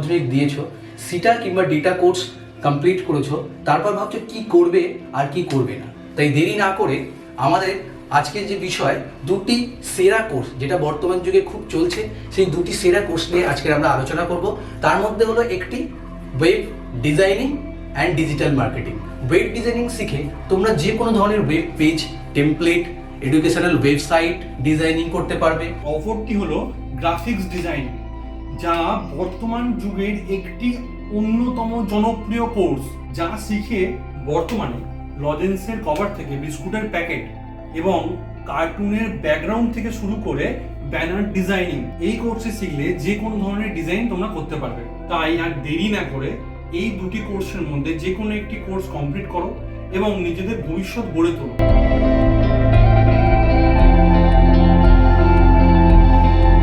মাধ্যমিক দিয়েছো, সিটা কিংবা ডিটা কোর্স কমপ্লিট করেছো, তারপর ভাবছো কি করবে আর কি করবে না। তাই দেরি না করে আমাদের আজকের যে বিষয়, দুটি সেরা কোর্স যেটা বর্তমান যুগে খুব চলছে, সেই দুটি সেরা কোর্স নিয়ে আজকে আমরা আলোচনা করব। তার মধ্যে হলো একটি web designing and digital marketing. Web designing শিখে তোমরা যে কোনো ধরনের web page, template, educational website designing করতে পারবে। অপরটি হলো গ্রাফিক্স ডিজাইনিং, যা বর্তমান যুগের একটি অন্যতম জনপ্রিয় কোর্স, যা শিখে বর্তমানে লজেন্সের কভার থেকে বিস্কুটের প্যাকেট এবং কার্টুনের ব্যাকগ্রাউন্ড থেকে শুরু করে ব্যানার ডিজাইনিং, এই কোর্সে শিখলে যে কোনো ধরনের ডিজাইন তোমরা করতে পারবে। তাই আর দেরি না করে এই দুটি কোর্সের মধ্যে যে কোনো একটি কোর্স কমপ্লিট করো এবং নিজেদের ভবিষ্যৎ গড়ে তোলো।